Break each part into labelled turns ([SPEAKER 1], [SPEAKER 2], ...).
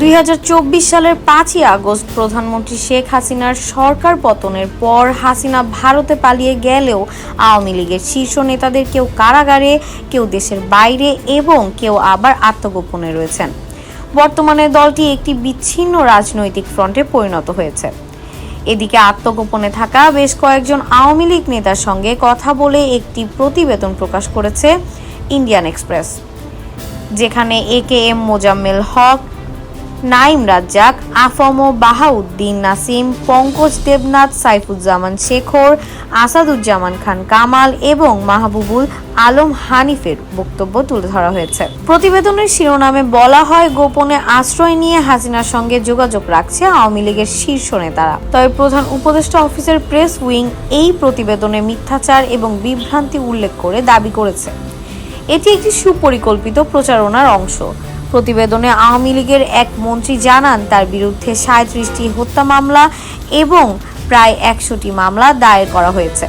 [SPEAKER 1] 2024 সালের 5ই আগস্ট প্রধানমন্ত্রী শেখ হাসিনার সরকার পতনের পর হাসিনা ভারতে পালিয়ে গেলেও আওয়ামী লীগের শীর্ষ নেতাদের কেউ কারাগারে, কেউ দেশের বাইরে এবং কেউ আবার আত্মগোপনে রয়েছেন। বর্তমানে দলটি একটি বিচ্ছিন্ন রাজনৈতিক ফ্রন্টে পরিণত হয়েছে। এদিকে আত্মগোপনে থাকা বেশ কয়েকজন আওয়ামী লীগ নেতার সঙ্গে কথা বলে একটি প্রতিবেদন প্রকাশ করেছে ইন্ডিয়ান এক্সপ্রেস, যেখানে একেএম মোজাম্মেল হক, নাঈম রাজ্জাক, আফম বাহাউদ্দিন নাসিম, পঙ্কজ দেবনাথ, সাইফুজ্জামান শেখর, আসাদুজ্জামান খান কামাল এবং মাহবুবুল আলম হানিফের বক্তব্য তুলে ধরা হয়েছে। প্রতিবেদনের শিরোনামে বলা হয়, গোপনে আশ্রয় নিয়ে হাসিনার সঙ্গে যোগাযোগ রাখছে আওয়ামী লীগের শীর্ষ নেতারা। তবে প্রধান উপদেষ্টা অফিসের প্রেস উইং এই প্রতিবেদনে মিথ্যাচার এবং বিভ্রান্তি উল্লেখ করে দাবি করেছে এটি একটি সুপরিকল্পিত প্রচারণার অংশ। প্রতিবেদনে আওয়ামী লীগের এক মন্ত্রী জানান, তার বিরুদ্ধে 37টি হত্যা মামলা এবং প্রায় 100টি মামলা দায়ের করা হয়েছে।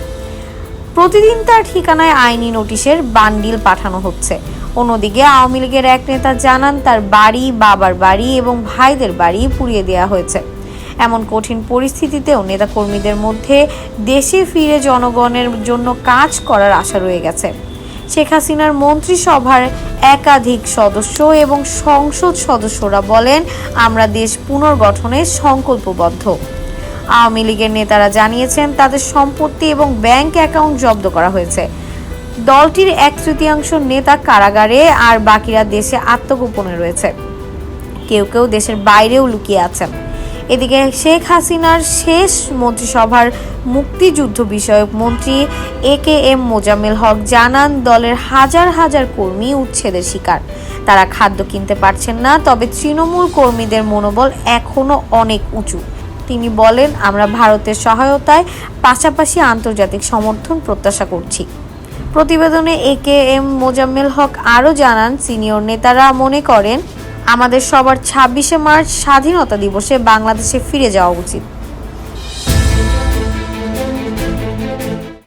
[SPEAKER 1] প্রতিদিন তার ঠিকানায় আইনি নোটিশের বান্ডিল পাঠানো হচ্ছে। অন্যদিকে আওয়ামী লীগের এক নেতা জানান, তার বাড়ি, বাবার বাড়ি এবং ভাইদের বাড়ি পুড়িয়ে দেওয়া হয়েছে। এমন কঠিন পরিস্থিতিতেও নেতাকর্মীদের মধ্যে দেশে ফিরে জনগণের জন্য কাজ করার আশা রয়ে গেছে। শেখ হাসিনার মন্ত্রিসভার একাধিক সদস্য এবং সংসদ সদস্যরা বলেন, আমরা দেশ পুনর্গঠনের সংকল্পবদ্ধ। আওয়ামী লীগের নেতারা জানিয়েছেন, তাদের সম্পত্তি এবং ব্যাংক অ্যাকাউন্ট জব্দ করা হয়েছে। দলটির 1/3 নেতা কারাগারে আর বাকিরা দেশে আত্মগোপনে রয়েছে। কেউ কেউ দেশের বাইরেও লুকিয়ে আছেন। এদিকে শেখ হাসিনার শেষ মন্ত্রিসভার মুক্তিযুদ্ধ বিষয়ক মন্ত্রী একেএম মোজাম্মেল হক জানান, দলের হাজার হাজার কর্মী উচ্ছেদের শিকার। তারা খাদ্য কিনতে পারছেন না, তবে তৃণমূল কর্মীদের মনোবল এখনো অনেক উঁচু। তিনি বলেন, আমরা ভারতের সহায়তায় পাশাপাশি আন্তর্জাতিক সমর্থন প্রত্যাশা করছি। প্রতিবেদনে একেএম মোজাম্মেল হক আরও জানান, সিনিয়র নেতারা মনে করেন, আমাদের সবার 26শে মার্চ স্বাধীনতা দিবসে বাংলাদেশে ফিরে যাওয়া উচিত।